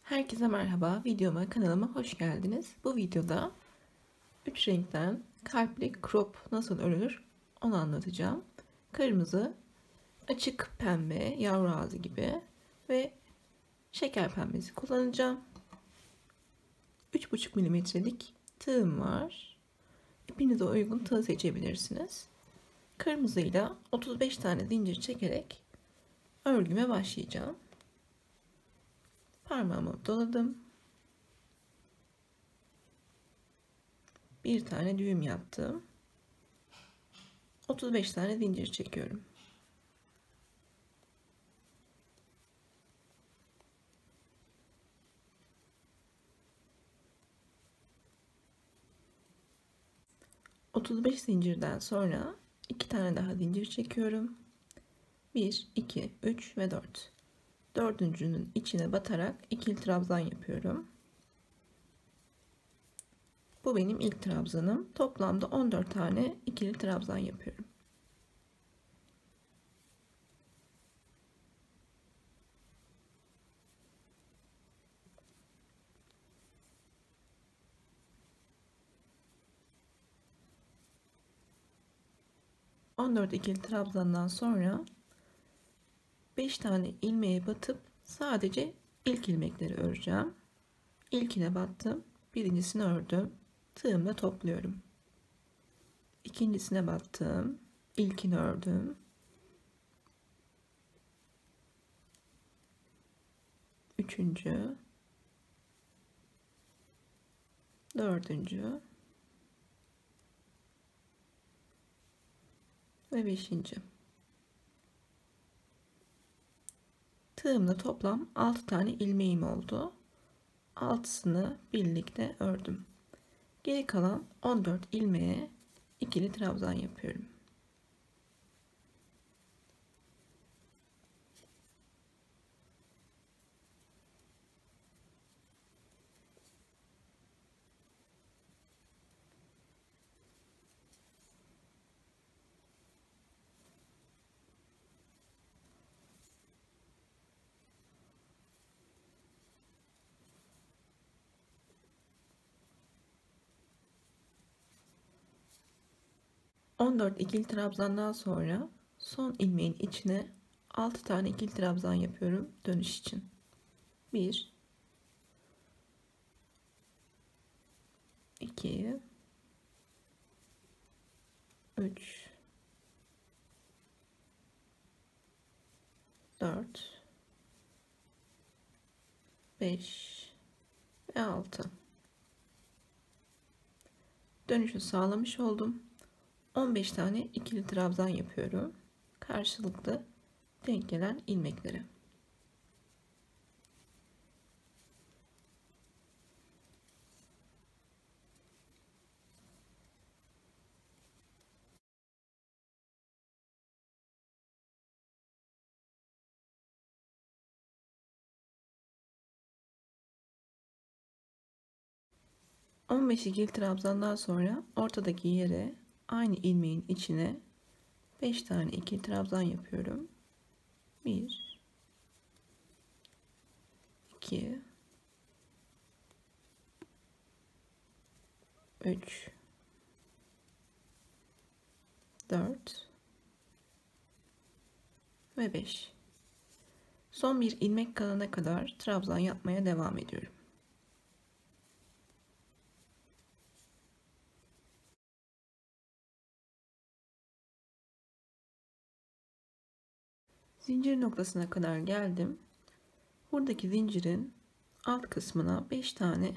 Herkese merhaba, kanalıma hoş geldiniz. Bu videoda 3 renkten kalpli crop nasıl örülür onu anlatacağım. Kırmızı, açık pembe, yavru ağzı gibi ve şeker pembesi kullanacağım. 3,5 milimetrelik tığım var. İpinize uygun tığ seçebilirsiniz. Kırmızıyla 35 tane zincir çekerek örgüme başlayacağım. Parmağımı doladım. Bir tane düğüm yaptım. 35 tane zincir çekiyorum. ...35 zincirden sonra 2 tane daha zincir çekiyorum. 1, 2, 3 ve 4. Dördüncünün içine batarak ikili trabzan yapıyorum. Bu benim ilk trabzanım. Toplamda 14 tane ikili trabzan yapıyorum. ...14 ikili trabzandan sonra 5 tane ilmeğe batıp sadece ilk ilmekleri öreceğim. İlkine battım, birincisini ördüm, tığımla topluyorum. İkincisine battım, ilkini ördüm, üçüncü, dördüncü ve beşinci. Tığımla toplam 6 tane ilmeğim oldu. 6'sını birlikte ördüm. Geri kalan 14 ilmeğe ikili trabzan yapıyorum. 14 ikili trabzandan sonra son ilmeğin içine 6 tane ikili trabzan yapıyorum dönüş için. 1, 2, 3, 4, 5 ve 6. Dönüşü sağlamış oldum. 15 tane ikili trabzan yapıyorum. Karşılıklı denk gelen ilmekleri. ...15 ikili trabzandan sonra ortadaki yere aynı ilmeğin içine 5 tane ikili trabzan yapıyorum. 1, 2, 3, 4 ve 5. Son bir ilmek kalana kadar trabzan yapmaya devam ediyorum. Zincir noktasına kadar geldim. Buradaki zincirin alt kısmına 5 tane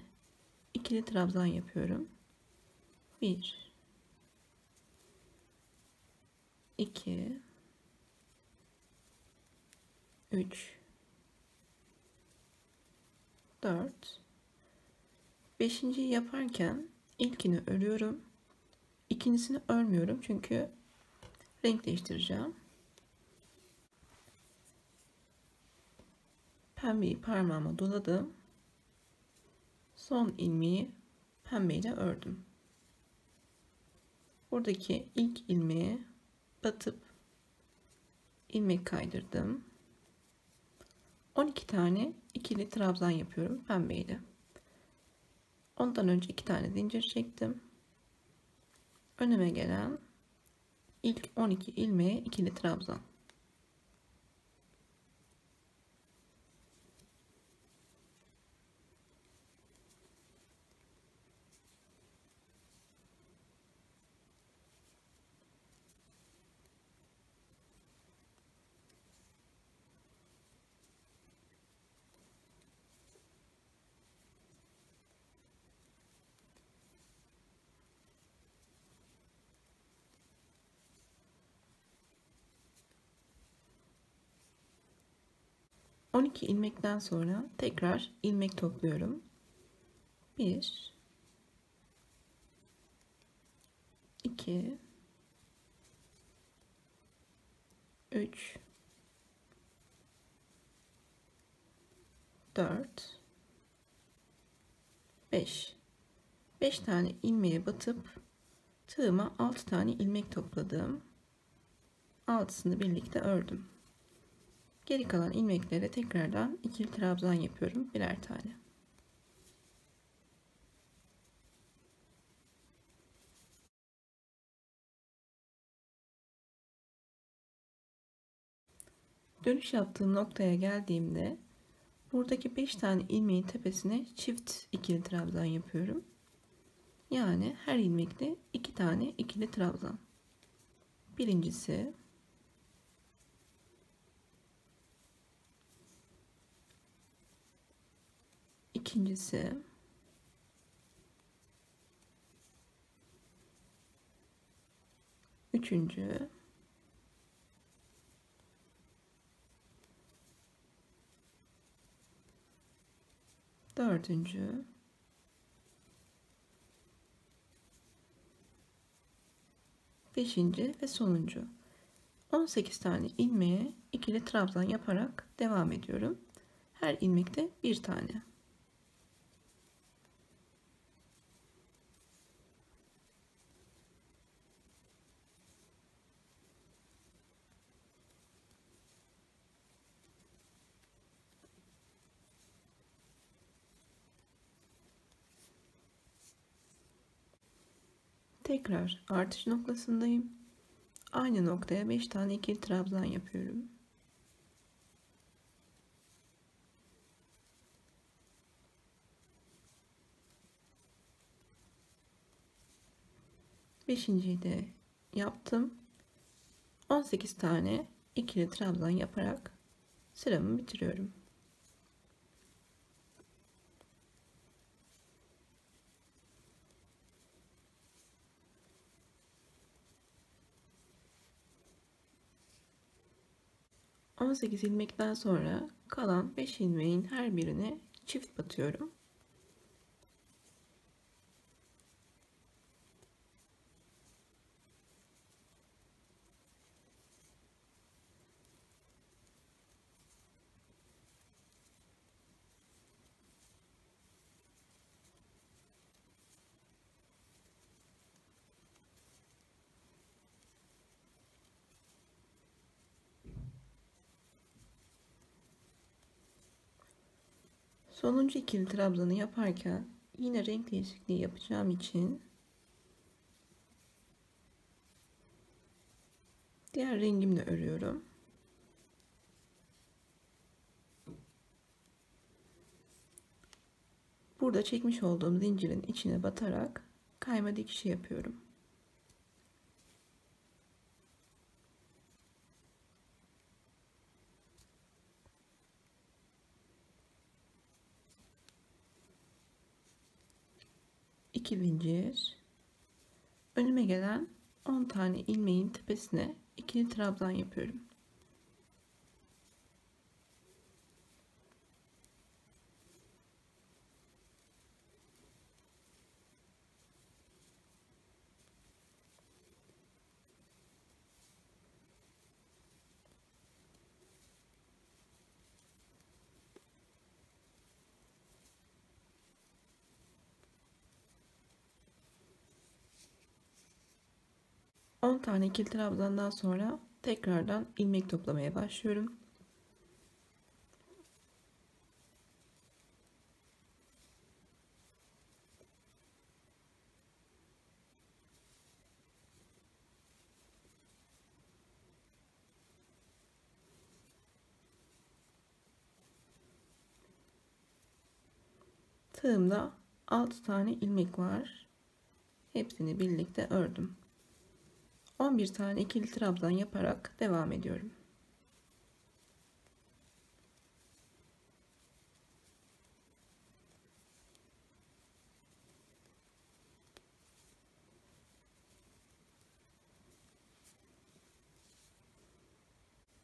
ikili trabzan yapıyorum. 1, 2, 3, 4, 5.'yi yaparken ilkini örüyorum. İkincisini örmüyorum çünkü renk değiştireceğim. Pembeyi parmağıma doladım. Son ilmeği pembeyle ördüm. Buradaki ilk ilmeğe batıp ilmek kaydırdım. 12 tane ikili trabzan yapıyorum pembeyle. Ondan önce 2 tane zincir çektim. Önüme gelen ilk 12 ilmeğe ikili trabzan. On iki ilmekten sonra tekrar ilmek topluyorum. 1 2 3 4 5 5 tane ilmeğe batıp tığıma 6 tane ilmek topladım. 6'sını birlikte ördüm. Geri kalan ilmeklere tekrardan ikili trabzan yapıyorum birer tane. Dönüş yaptığım noktaya geldiğimde buradaki 5 tane ilmeğin tepesine çift ikili trabzan yapıyorum. Yani her ilmekte 2 tane ikili trabzan. Birincisi, ikincisi, üçüncü, dördüncü, beşinci ve sonuncu. 18 tane ilmeğe ikili trabzan yaparak devam ediyorum. Her ilmekte bir tane. Tekrar artış noktasındayım. Aynı noktaya 5 tane ikili trabzan yapıyorum. Beşinciyi de yaptım. 18 tane ikili trabzan yaparak sıramı bitiriyorum. On sekiz ilmekten sonra kalan 5 ilmeğin her birine çift batıyorum. Sonuncu ikili trabzanı yaparken yine renk değişikliği yapacağım için diğer rengimle örüyorum. Burada çekmiş olduğum zincirin içine batarak kayma dikişi yapıyorum. İki zincir. Önüme gelen 10 tane ilmeğin tepesine ikili trabzan yapıyorum. On tane ikili trabzandan sonra tekrardan ilmek toplamaya başlıyorum. Tığımda 6 tane ilmek var. Hepsini birlikte ördüm. 11 tane ikili trabzan yaparak devam ediyorum.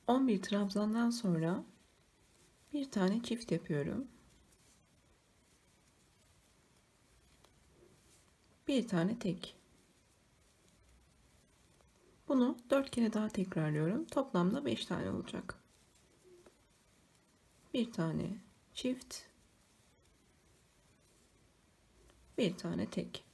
On bir trabzandan sonra bir tane çift yapıyorum. Bir tane tek. Bunu 4 kere daha tekrarlıyorum. Toplamda 5 tane olacak. Bir tane çift, bir tane tek.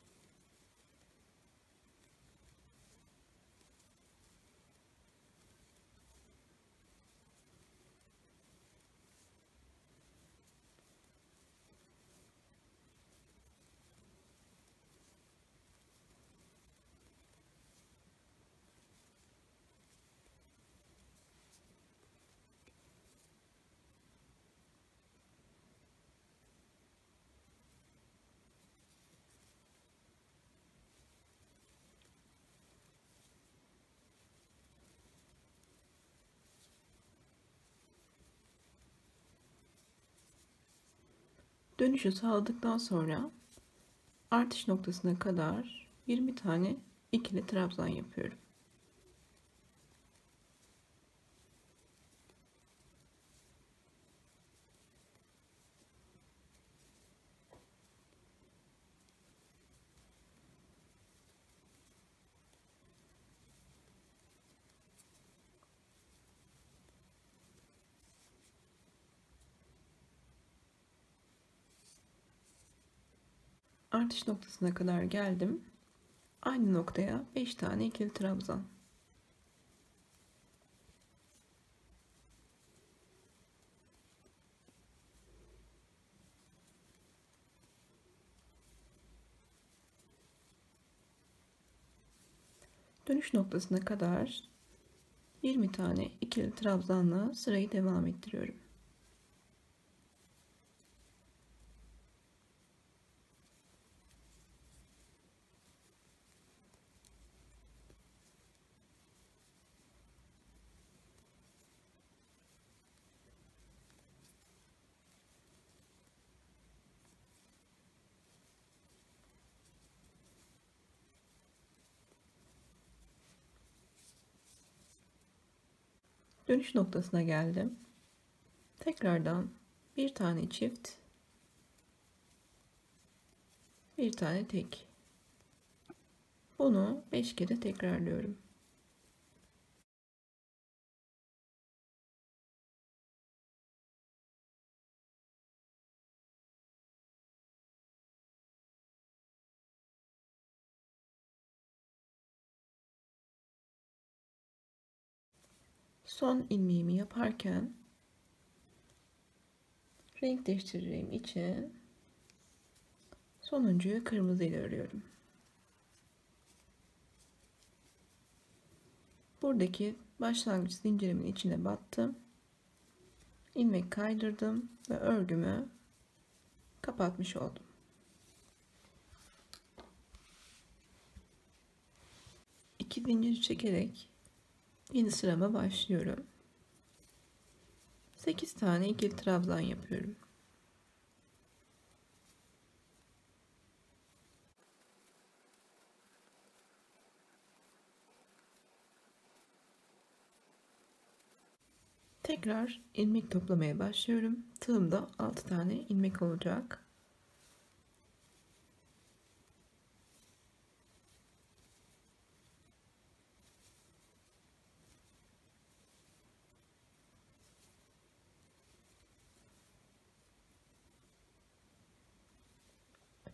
Dönüşü sağladıktan sonra artış noktasına kadar 20 tane ikili trabzan yapıyorum. Artış noktasına kadar geldim. Aynı noktaya 5 tane ikili trabzan. Dönüş noktasına kadar 20 tane ikili trabzanla sırayı devam ettiriyorum. Dönüş noktasına geldim. Tekrardan bir tane çift, bir tane tek. Bunu 5 kere tekrarlıyorum. Son ilmeğimi yaparken renk değiştireceğim için sonuncuyu kırmızı ile örüyorum. Buradaki başlangıç zincirimin içine battım. İlmek kaydırdım ve örgümü kapatmış oldum. İki zincir çekerek yeni sırama başlıyorum. 8 tane ikili trabzan yapıyorum. Tekrar ilmek toplamaya başlıyorum. Tığımda 6 tane ilmek olacak.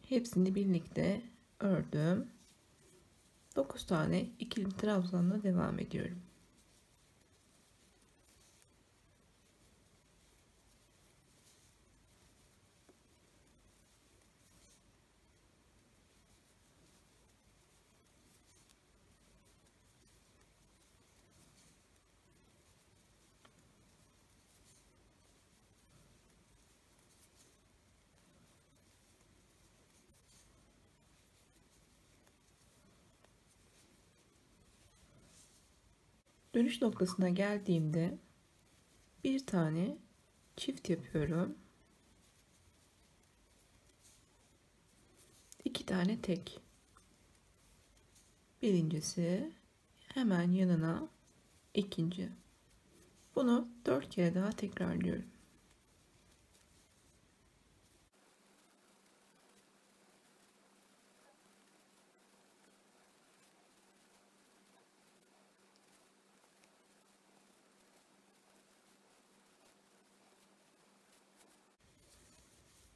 Hepsini birlikte ördüm. 9 tane ikili trabzanla devam ediyorum. Dönüş noktasına geldiğimde bir tane çift yapıyorum. 2 tane tek. Birincisi hemen yanına ikinci. Bunu 4 kere daha tekrarlıyorum.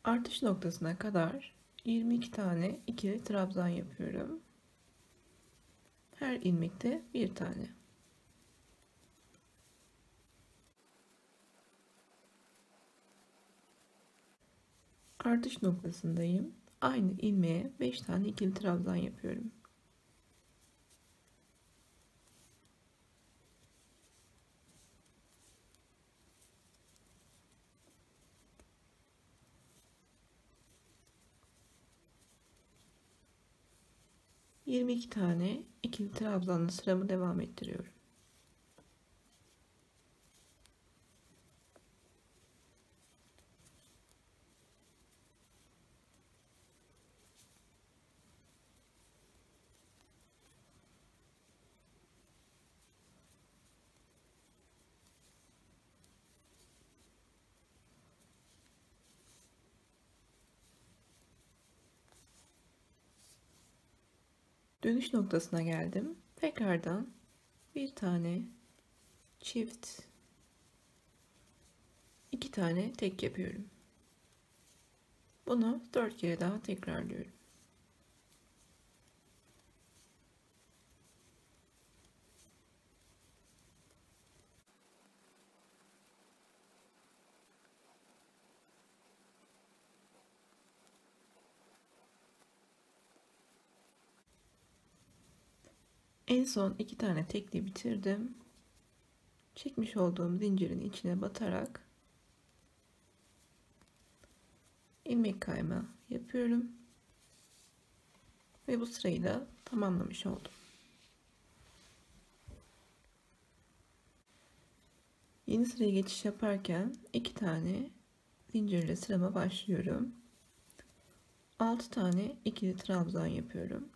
Artış noktasına kadar 22 tane ikili trabzan yapıyorum. Her ilmekte bir tane. Artış noktasındayım. Aynı ilmeğe 5 tane ikili trabzan yapıyorum. Yirmi iki tane ikili trabzanlı sıramı devam ettiriyorum. Dönüş noktasına geldim. Tekrardan bir tane çift, 2 tane tek yapıyorum. Bunu 4 kere daha tekrarlıyorum. En son 2 tane tekli bitirdim. Çekmiş olduğum zincirin içine batarak ilmek kayma yapıyorum ve bu sırayı da tamamlamış oldum. Yeni sıraya geçiş yaparken 2 tane zincirle sırama başlıyorum. 6 tane ikili trabzan yapıyorum.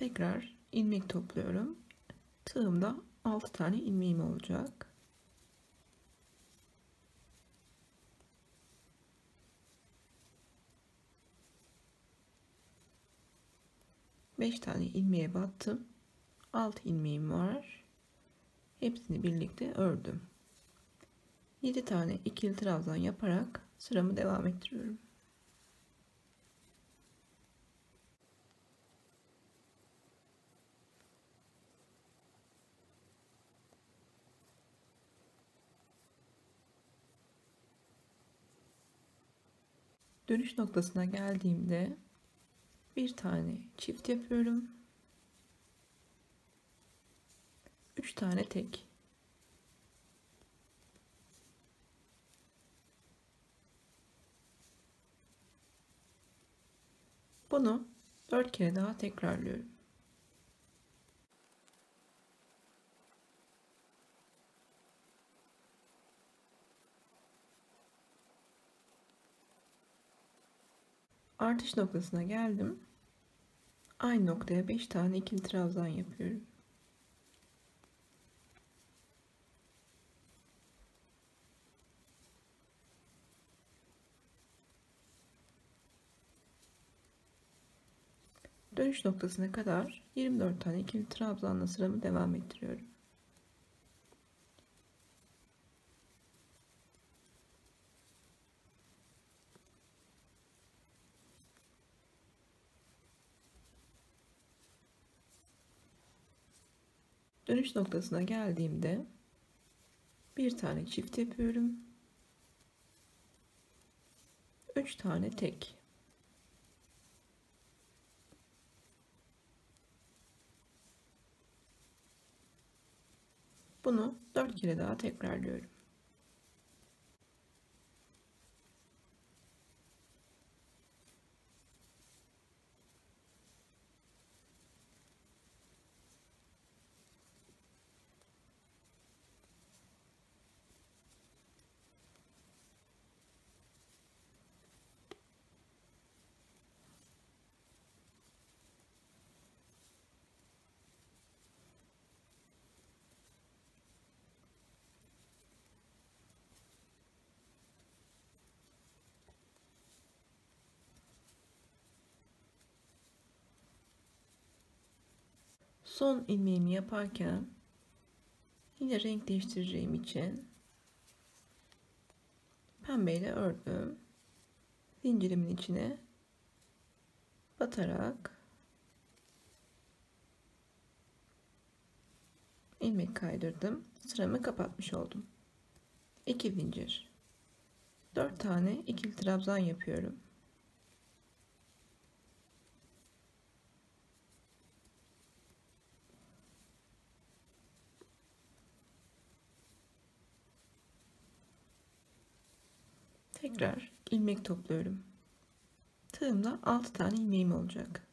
Tekrar ilmek topluyorum. Tığımda 6 tane ilmeğim olacak. Beş tane ilmeğe battım. 6 ilmeğim var. Hepsini birlikte ördüm. 7 tane ikili trabzan yaparak sıramı devam ettiriyorum. Dönüş noktasına geldiğimde bir tane çift yapıyorum. 3 tane tek. Bunu 4 kere daha tekrarlıyorum. Artış noktasına geldim. Aynı noktaya 5 tane ikili trabzan yapıyorum. Dönüş noktasına kadar 24 tane ikili trabzanla sıramı devam ettiriyorum. Dönüş noktasına geldiğimde bir tane çift yapıyorum. 3 tane tek. Bunu 4 kere daha tekrarlıyorum. Son ilmeğimi yaparken yine renk değiştireceğim için pembeyle ördüm. Zincirimin içine batarak ilmek kaydırdım. Sıramı kapatmış oldum. 2 zincir. 4 tane ikili trabzan yapıyorum. Tekrar ilmek topluyorum. Tığımda 6 tane ilmeğim olacak.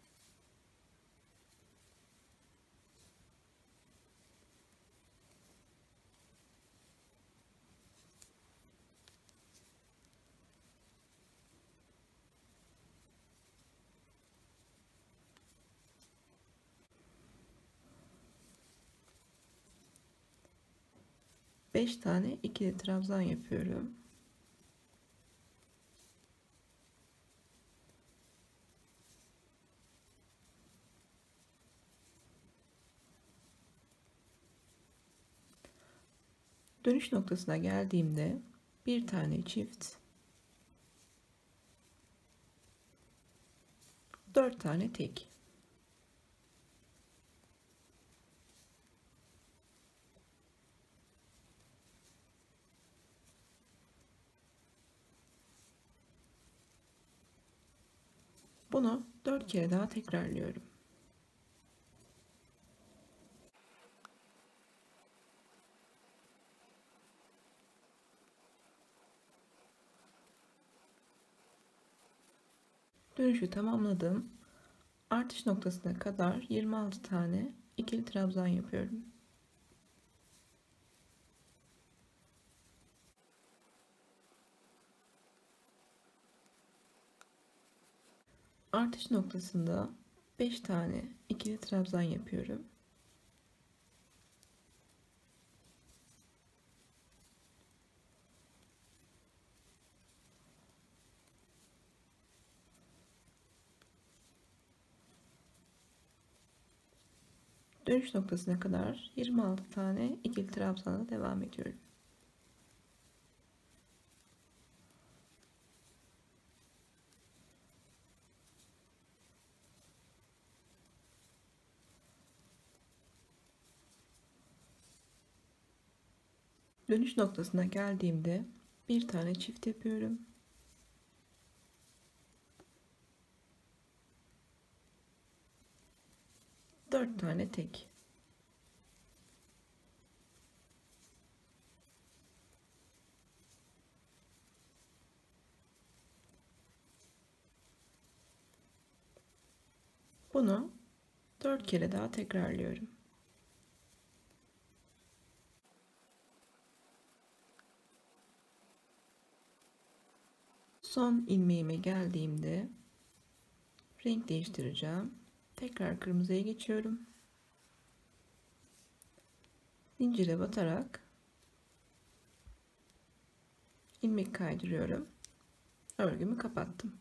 Beş tane ikili trabzan yapıyorum. Dönüş noktasına geldiğimde bir tane çift, 4 tane tek. Bunu 4 kere daha tekrarlıyorum. Dönüşü tamamladım. Artış noktasına kadar 26 tane ikili trabzan yapıyorum. Artış noktasında 5 tane ikili trabzan yapıyorum. Dönüş noktasına kadar 26 tane ikili trabzanla devam ediyorum. Dönüş noktasına geldiğimde bir tane çift yapıyorum. Dört tane tek. Bunu 4 kere daha tekrarlıyorum. Son ilmeğime geldiğimde renk değiştireceğim. Tekrar kırmızıya geçiyorum. Zincire batarak ilmek kaydırıyorum. Örgümü kapattım.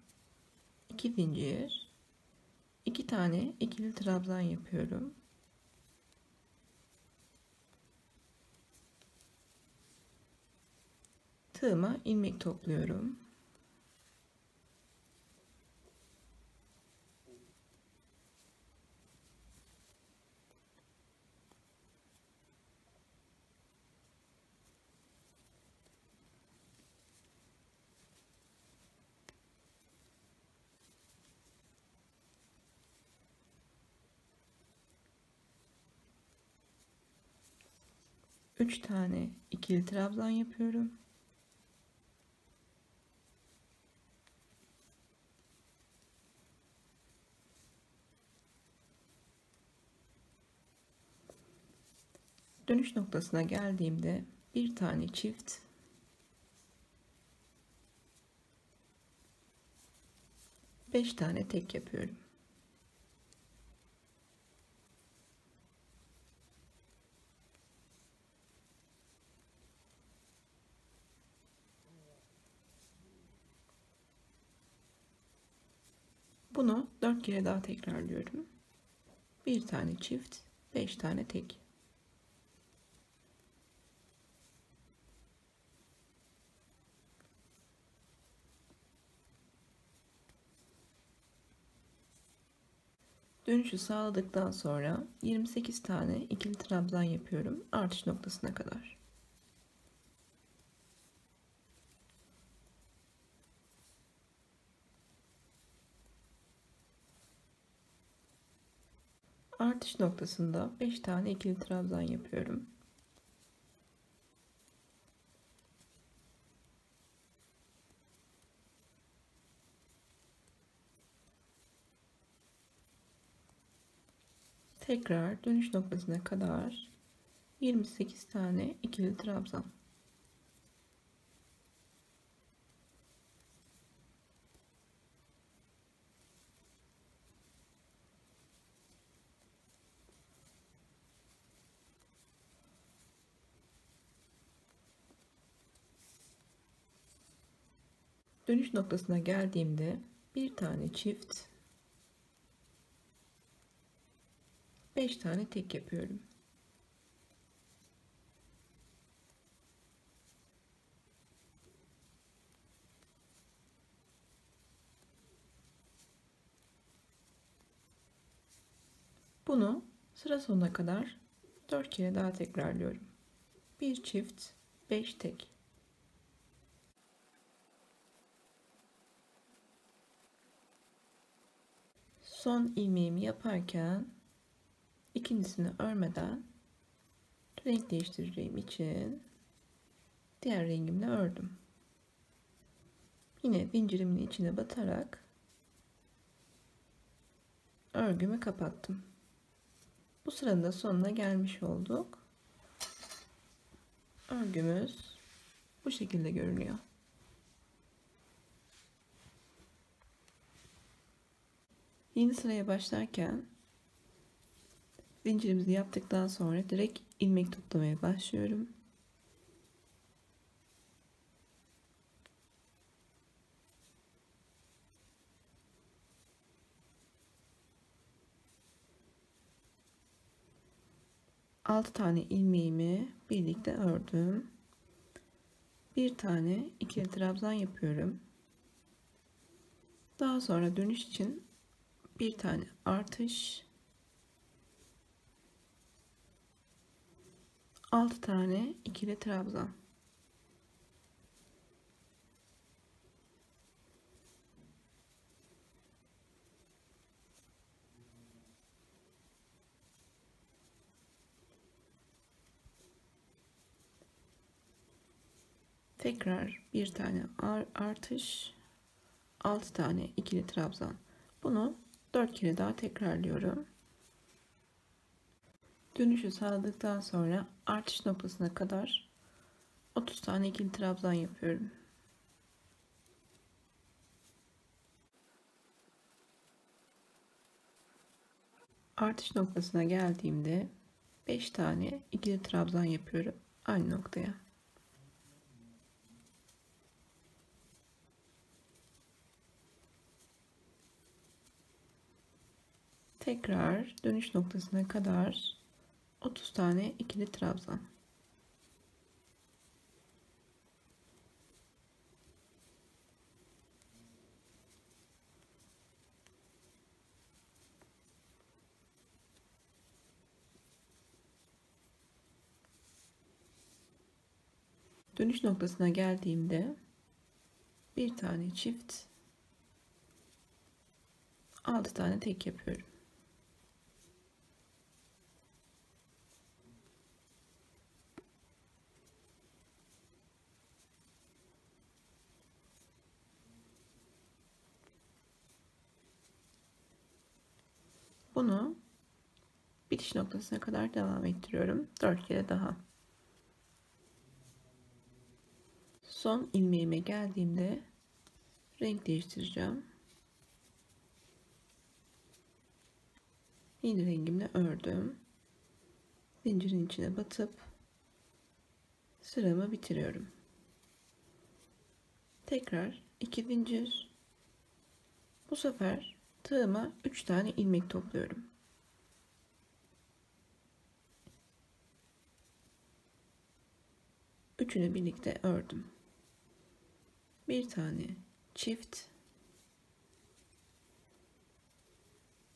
2 zincir, 2 tane ikili trabzan yapıyorum. Tığıma ilmek topluyorum. 3 tane ikili trabzan yapıyorum. Dönüş noktasına geldiğimde bir tane çift, 5 tane tek yapıyorum. Bunu 4 kere daha tekrarlıyorum. Bir tane çift, 5 tane tek. Dönüşü sağladıktan sonra 28 tane ikili trabzan yapıyorum artış noktasına kadar. Artış noktasında 5 tane ikili trabzan yapıyorum. Tekrar dönüş noktasına kadar 28 tane ikili trabzan. Dönüş noktasına geldiğimde bir tane çift, 5 tane tek yapıyorum. Bunu sıra sonuna kadar 4 kere daha tekrarlıyorum. Bir çift, 5 tek. Son ilmeğimi yaparken ikincisini örmeden renk değiştireceğim için diğer rengimle ördüm. Yine zincirimin içine batarak örgümü kapattım. Bu sıranın da sonuna gelmiş olduk. Örgümüz bu şekilde görünüyor. Yeni sıraya başlarken zincirimizi yaptıktan sonra direkt ilmek toplamaya başlıyorum. Altı tane ilmeğimi birlikte ördüm. Bir tane ikili trabzan yapıyorum. Daha sonra dönüş için bir tane artış, 6 tane ikili trabzan. Tekrar bir tane artış, 6 tane ikili trabzan. Bunu 4 kere daha tekrarlıyorum. Dönüşü sağladıktan sonra artış noktasına kadar 30 tane ikili trabzan yapıyorum. Artış noktasına geldiğimde 5 tane ikili trabzan yapıyorum aynı noktaya. Tekrar dönüş noktasına kadar 30 tane ikili trabzan. Dönüş noktasına geldiğimde bir tane çift, 6 tane tek yapıyorum. Bunu bitiş noktasına kadar devam ettiriyorum. 4 kere daha. Son ilmeğime geldiğimde renk değiştireceğim. Yeni rengimle ördüm. Zincirin içine batıp sıramı bitiriyorum. Tekrar 2 zincir. Bu sefer tığıma 3 tane ilmek topluyorum. Üçünü birlikte ördüm. Bir tane çift,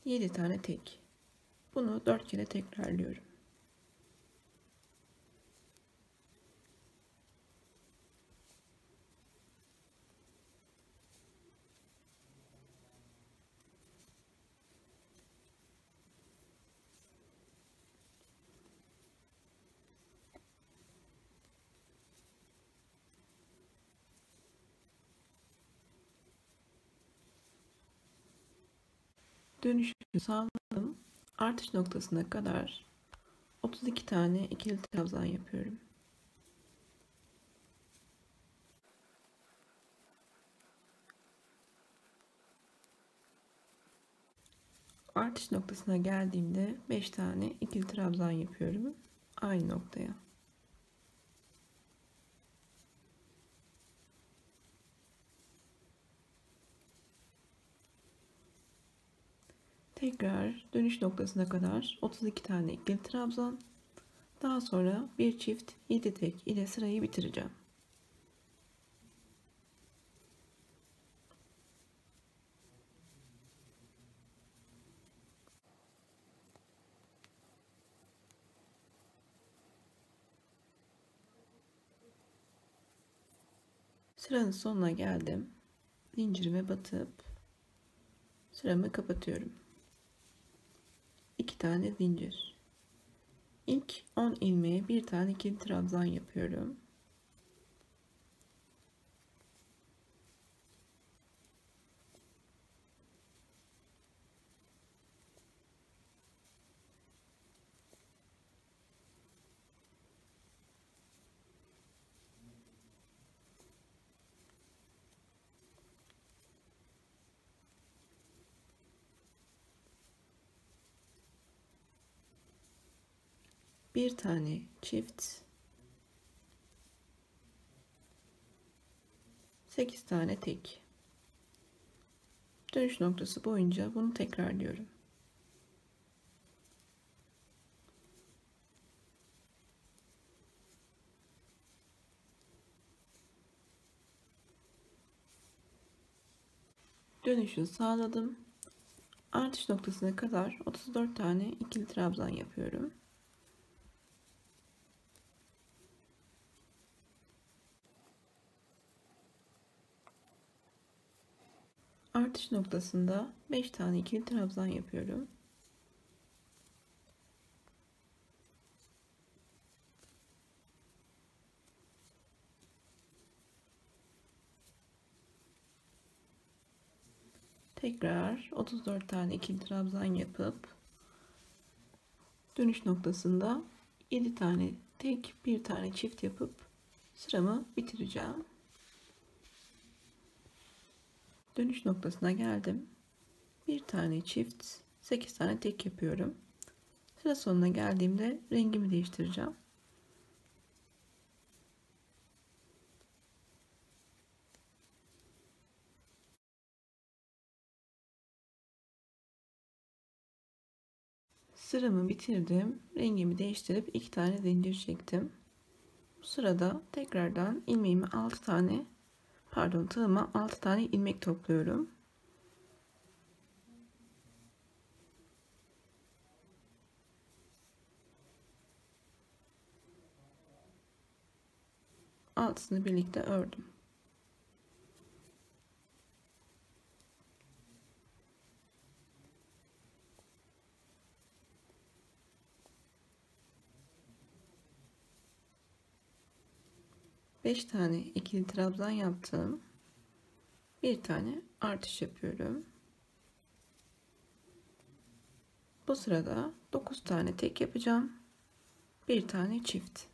7 tane tek. Bunu 4 kere tekrarlıyorum. Dönüşü sağladım. Artış noktasına kadar 32 tane ikili trabzan yapıyorum. Artış noktasına geldiğimde 5 tane ikili trabzan yapıyorum. Aynı noktaya. Tekrar dönüş noktasına kadar 32 tane ikili trabzan. Daha sonra bir çift 7 tek ile sırayı bitireceğim. Sıranın sonuna geldim. Zincirime batıp sıramı kapatıyorum. 2 tane zincir. İlk 10 ilmeğe bir tane ikili trabzan yapıyorum. Bir tane çift, 8 tane tek. Dönüş noktası boyunca bunu tekrarlıyorum. Dönüşü sağladım. Artış noktasına kadar 34 tane ikili trabzan yapıyorum. Artış noktasında 5 tane ikili trabzan yapıyorum. Tekrar 34 tane ikili trabzan yapıp dönüş noktasında 7 tane tek, bir tane çift yapıp sıramı bitireceğim. Dönüş noktasına geldim. Bir tane çift, 8 tane tek yapıyorum. Sıra sonuna geldiğimde rengimi değiştireceğim. Sıramı bitirdim. Rengimi değiştirip 2 tane zincir çektim. Bu sırada tekrardan ilmeğimi 6 tane, pardon, tığıma 6 tane ilmek topluyorum. Altısını birlikte ördüm. Beş tane ikili trabzan yaptım. Bir tane artış yapıyorum. Bu sırada 9 tane tek yapacağım. Bir tane çift.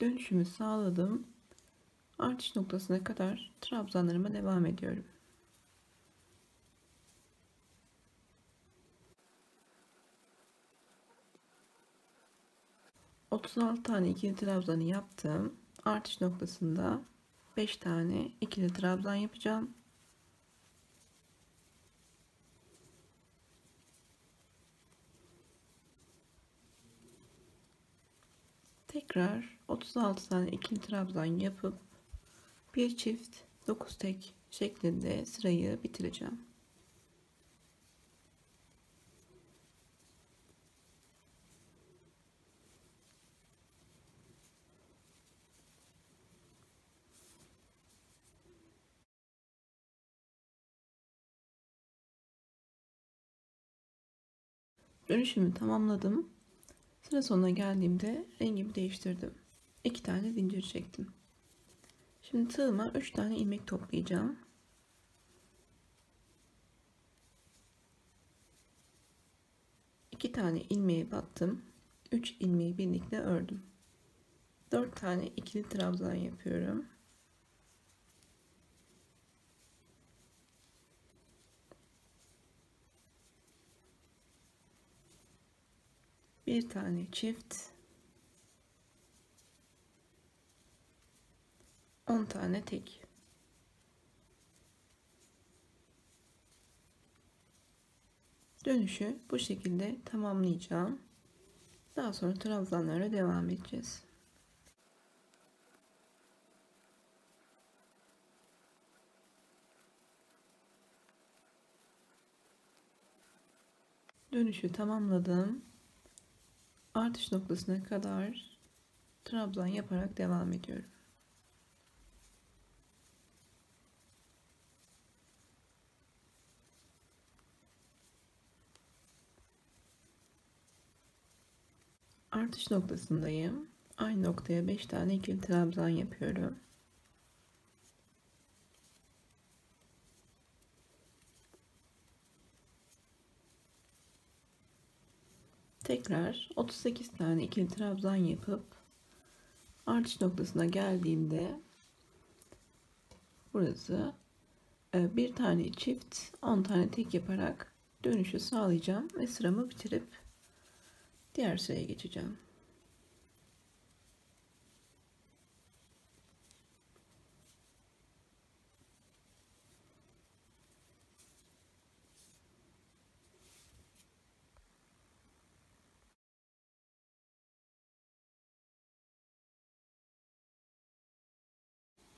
Dönüşümü sağladım. Artış noktasına kadar trabzanlarıma devam ediyorum. ...36 tane ikili trabzanı yaptım. Artış noktasında 5 tane ikili trabzan yapacağım. Tekrar 36 tane ikili trabzan yapıp bir çift 9 tek şeklinde sırayı bitireceğim. Dönüşümü tamamladım. Sıra sonuna geldiğimde rengimi değiştirdim. 2 tane zincir çektim. Şimdi tığıma 3 tane ilmek toplayacağım. 2 tane ilmeği battım. 3 ilmeği birlikte ördüm. 4 tane ikili trabzan yapıyorum. Bir tane çift. 10 tane tek. Dönüşü bu şekilde tamamlayacağım. Daha sonra trabzanlara devam edeceğiz. Dönüşü tamamladım. Artış noktasına kadar trabzan yaparak devam ediyorum. Artış noktasındayım. Aynı noktaya 5 tane ikili trabzan yapıyorum. Tekrar 38 tane ikili trabzan yapıp artış noktasına geldiğimde burası bir tane çift 10 tane tek yaparak dönüşü sağlayacağım ve sıramı bitirip diğer sıraya geçeceğim.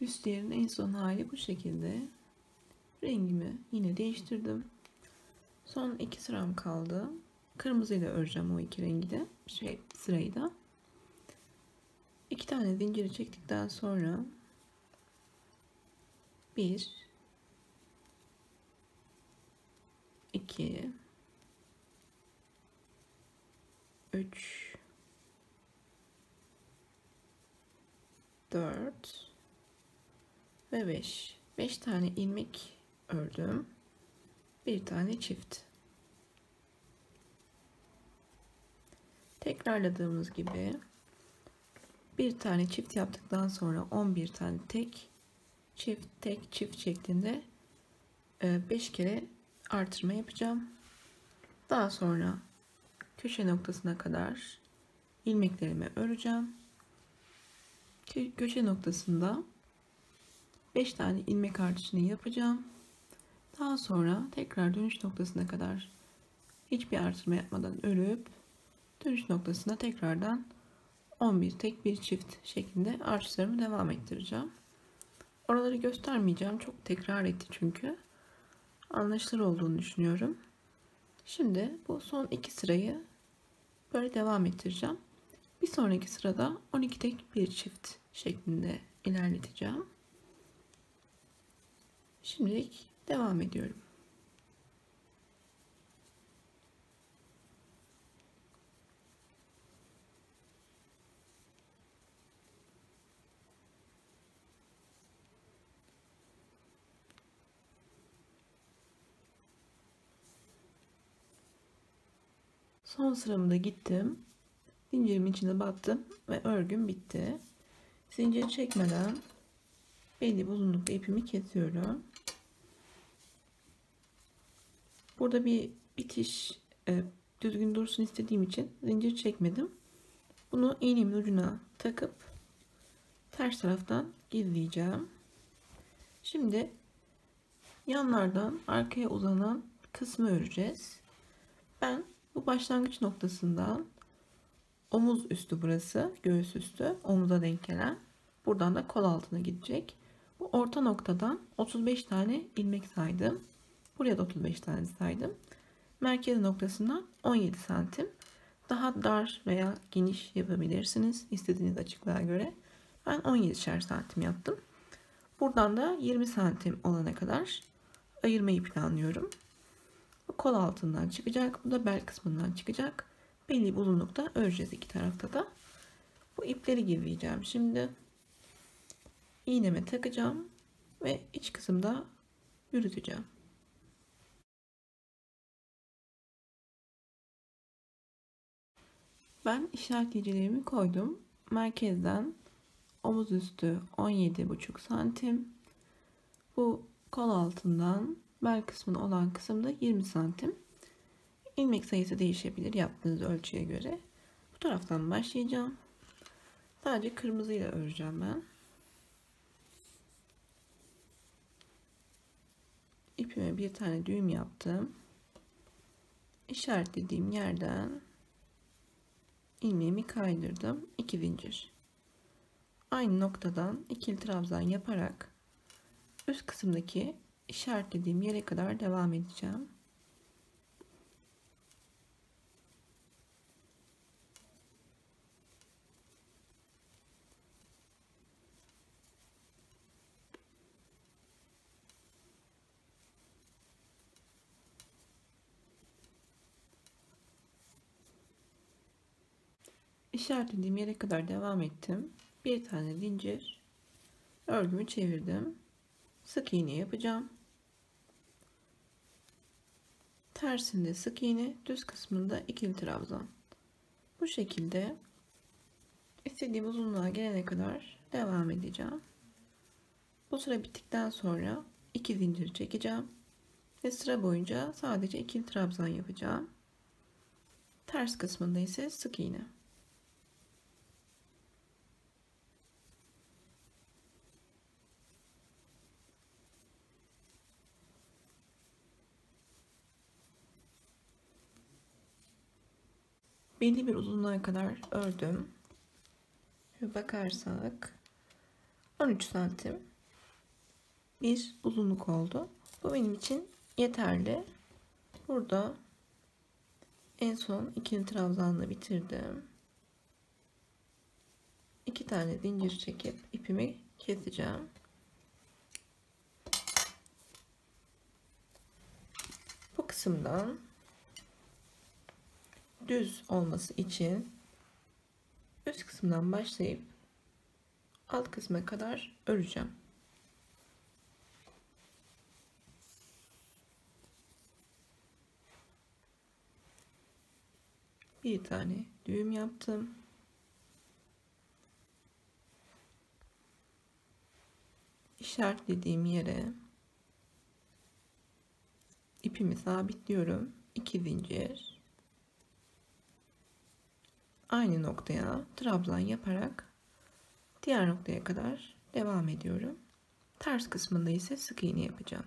Büstlerin en son hali bu şekilde. Rengimi yine değiştirdim. Son 2 sıram kaldı. Kırmızıyla öreceğim o iki rengi de. Sırayı da. 2 tane zinciri çektikten sonra 1 2 3 4 ve 5 tane ilmek ördüm. Bir tane çift. Tekrarladığımız gibi bir tane çift yaptıktan sonra 11 tane tek çift tek çift şeklinde 5 kere artırma yapacağım. Daha sonra köşe noktasına kadar ilmeklerimi öreceğim. Köşe noktasında 5 tane ilmek artışını yapacağım. Daha sonra tekrar dönüş noktasına kadar hiçbir artırma yapmadan örüp dönüş noktasına tekrardan 11 tek bir çift şeklinde artışlarımı devam ettireceğim. Oraları göstermeyeceğim. Çok tekrar etti çünkü. Anlaşılır olduğunu düşünüyorum. Şimdi bu son 2 sırayı Böyle devam ettireceğim. Bir sonraki sırada 12 tek bir çift şeklinde ilerleteceğim. Şimdilik devam ediyorum. Son sıramda gittim. Zincirimin içine battım ve örgüm bitti. Zincir çekmeden belli bir uzunlukta ipimi kesiyorum. Burada bir bitiş düzgün dursun istediğim için zincir çekmedim. Bunu iğnemin ucuna takıp ters taraftan gizleyeceğim. Şimdi yanlardan arkaya uzanan kısmı öreceğiz. Ben bu başlangıç noktasından omuz üstü, burası göğüs üstü, omuza denk gelen, buradan da kol altına gidecek. Bu orta noktadan 35 tane ilmek saydım. Buraya da 35 tane saydım. Merkez noktasından 17 santim. Daha dar veya geniş yapabilirsiniz istediğiniz açıklığa göre. Ben 17'şer santim yaptım. Buradan da 20 santim olana kadar ayırmayı planlıyorum. Bu kol altından çıkacak. Bu da bel kısmından çıkacak. Belli bir uzunlukta öreceğiz iki tarafta da. Bu ipleri gizleyeceğim. Şimdi iğneme takacağım ve iç kısımda yürüteceğim. Ben işaretleyicilerimi koydum. Merkezden omuz üstü 17,5 santim. Bu kol altından bel kısmına olan kısımda 20 santim. İlmek sayısı değişebilir yaptığınız ölçüye göre. Bu taraftan başlayacağım. Sadece kırmızıyla öreceğim ben. İpime bir tane düğüm yaptım. İşaretlediğim yerden ilmeğimi kaydırdım. 2 zincir. Aynı noktadan ikili trabzan yaparak üst kısımdaki işaretlediğim yere kadar devam edeceğim. İşaretlediğim yere kadar devam ettim. Bir tane zincir, örgümü çevirdim. Sık iğne yapacağım. Tersinde sık iğne, düz kısmında ikili trabzan. Bu şekilde istediğim uzunluğa gelene kadar devam edeceğim. Bu sıra bittikten sonra 2 zincir çekeceğim ve sıra boyunca sadece ikili trabzan yapacağım. Ters kısmında ise sık iğne. Belli bir uzunluğa kadar ördüm. Şöyle bakarsak 13 santim bir uzunluk oldu. Bu benim için yeterli. Burada en son ikili trabzanla bitirdim. 2 tane zincir çekip ipimi keseceğim. Bu kısımdan düz olması için üst kısımdan başlayıp alt kısma kadar öreceğim. Bir tane düğüm yaptım. İşaretlediğim yere ipimi sabitliyorum. 2 zincir. Aynı noktaya trabzan yaparak diğer noktaya kadar devam ediyorum. Ters kısmında ise sık iğne yapacağım.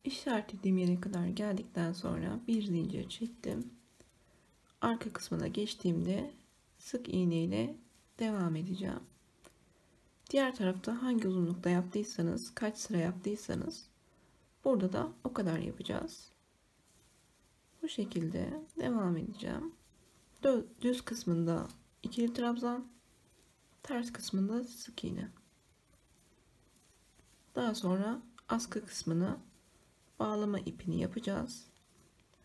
İşaretlediğim yere kadar geldikten sonra bir zincir çektim. Arka kısmına geçtiğimde sık iğne ile devam edeceğim. Diğer tarafta hangi uzunlukta yaptıysanız, kaç sıra yaptıysanız burada da o kadar yapacağız. Bu şekilde devam edeceğim. Düz kısmında ikili trabzan, ters kısmında sık iğne. Daha sonra askı kısmını bağlama ipini yapacağız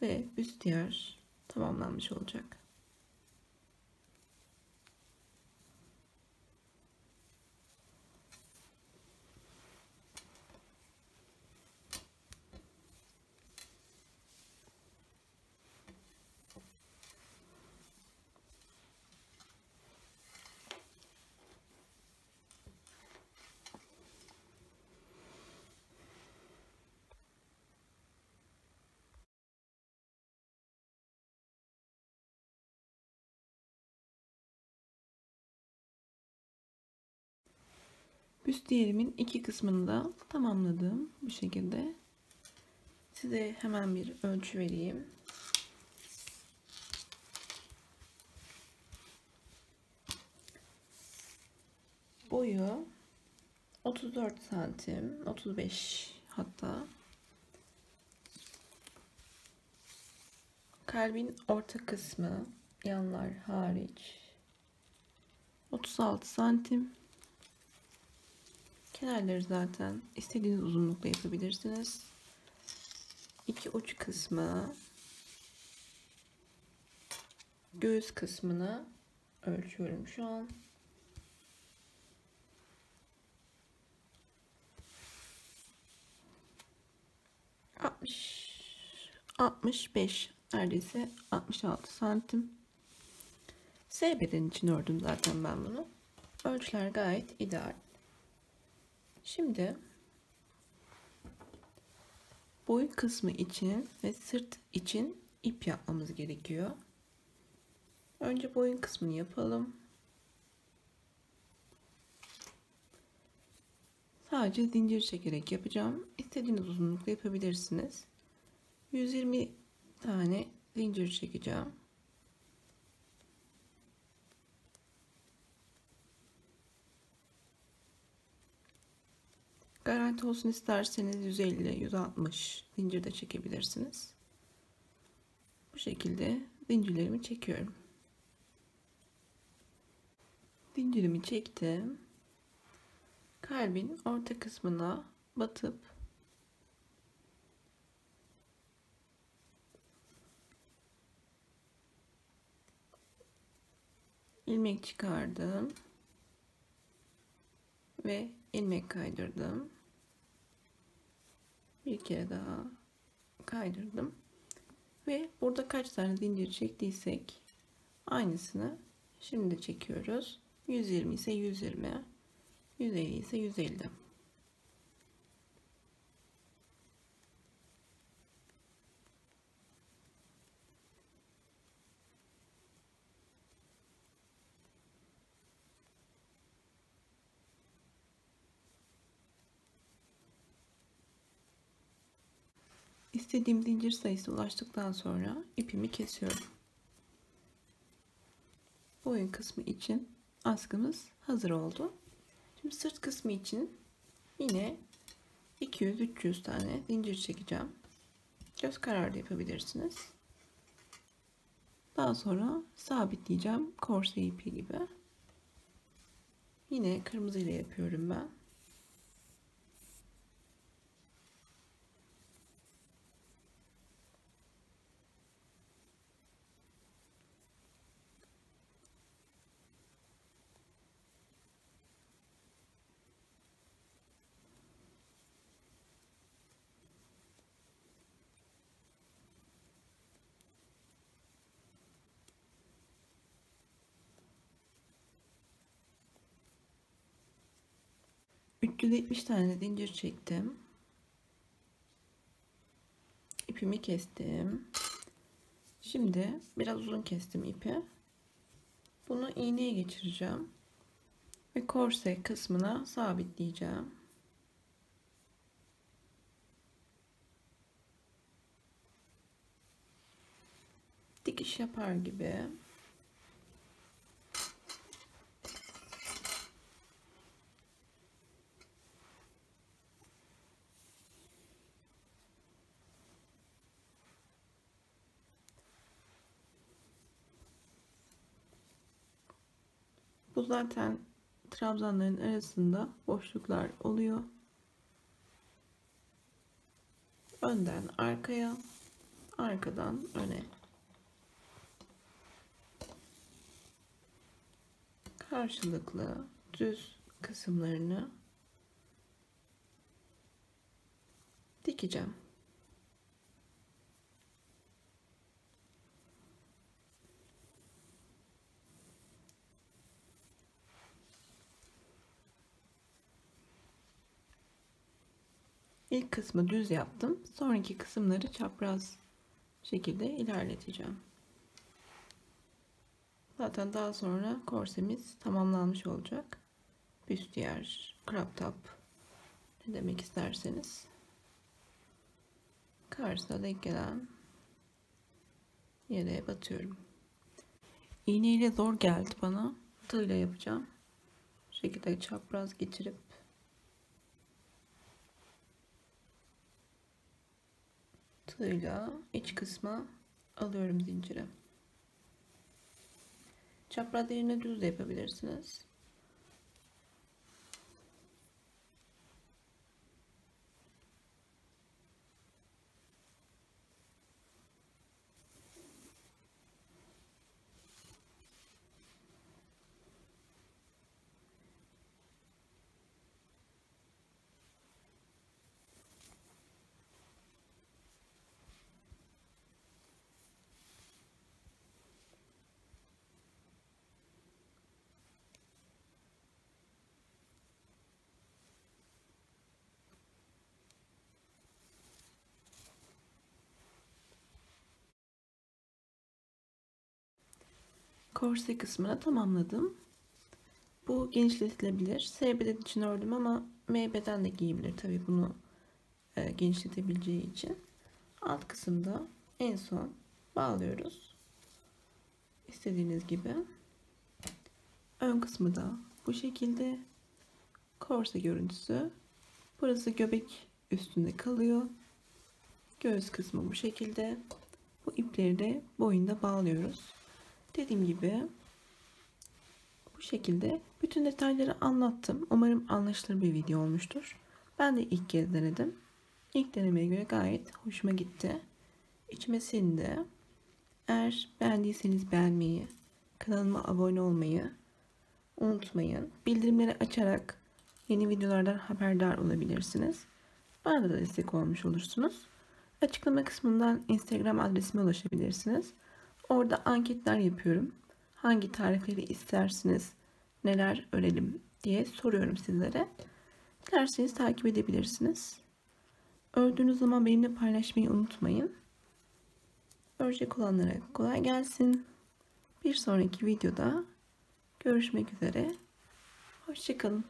ve büstiyer tamamlanmış olacak. Büstiyerimin iki kısmını da tamamladım bu şekilde. Size hemen bir ölçü vereyim. Boyu 34 santim, 35 hatta. Kalbin orta kısmı, yanlar hariç 36 santim. Kenarları zaten istediğiniz uzunlukta yapabilirsiniz. İki uç kısmı, göğüs kısmını ölçüyorum şu an. 65, neredeyse 66 santim. S beden için ördüm zaten ben bunu. Ölçüler gayet ideal. Şimdi boyun kısmı için ve sırt için ip yapmamız gerekiyor. Önce boyun kısmını yapalım. Sadece zincir çekerek yapacağım. İstediğiniz uzunlukta yapabilirsiniz. 120 tane zincir çekeceğim. Garanti olsun isterseniz 150-160 zincir de çekebilirsiniz. Bu şekilde zincirlerimi çekiyorum. Zincirimi çektim. Kalbin orta kısmına batıp ilmek çıkardım ve ilmek kaydırdım. Bir kere daha kaydırdım ve burada kaç tane zincir çektiysek aynısını şimdi çekiyoruz. 120 ise 120, 150 ise 150. İstediğim zincir sayısına ulaştıktan sonra ipimi kesiyorum. Boyun kısmı için askımız hazır oldu. Şimdi sırt kısmı için yine 200-300 tane zincir çekeceğim. Göz kararı yapabilirsiniz. Daha sonra sabitleyeceğim korse ipi gibi. Yine kırmızı ile yapıyorum ben. ...370 tane zincir çektim. İpimi kestim. Şimdi biraz uzun kestim ipi. Bunu iğneye geçireceğim. Ve korse kısmına sabitleyeceğim. iş yapar gibi. Bu zaten trabzanların arasında boşluklar oluyor. Önden arkaya, arkadan öne. Karşılıklı düz kısımlarını dikeceğim. İlk kısmı düz yaptım. Sonraki kısımları çapraz şekilde ilerleteceğim. Zaten daha sonra korsemiz tamamlanmış olacak. Büstiyer, crop top, ne demek isterseniz. Karşısına denk gelen yere batıyorum. İğneyle zor geldi bana. Tığla yapacağım. Bu şekilde çapraz geçirip tığla iç kısma alıyorum zinciri. Çapraz yerine düz de yapabilirsiniz. Korse kısmını tamamladım. Bu genişletilebilir. S beden için ördüm ama M beden de giyebilir. Tabii bunu genişletebileceği için. Alt kısımda en son bağlıyoruz. İstediğiniz gibi. Ön kısmı da bu şekilde. Korse görüntüsü. Burası göbek üstünde kalıyor. Göğüs kısmı bu şekilde. Bu ipleri de boyunda bağlıyoruz. Dediğim gibi bu şekilde bütün detayları anlattım. Umarım anlaşılır bir video olmuştur. Ben de ilk kez denedim. İlk denemeye göre gayet hoşuma gitti. İçime sindi. Eğer beğendiyseniz beğenmeyi, kanalıma abone olmayı unutmayın. Bildirimleri açarak yeni videolardan haberdar olabilirsiniz. Bana da destek olmuş olursunuz. Açıklama kısmından Instagram adresime ulaşabilirsiniz. Orada anketler yapıyorum. Hangi tarifleri istersiniz, neler örelim diye soruyorum sizlere. Dilerseniz takip edebilirsiniz. Ördüğünüz zaman benimle paylaşmayı unutmayın. Örecek olanlara kolay gelsin. Bir sonraki videoda görüşmek üzere. Hoşça kalın.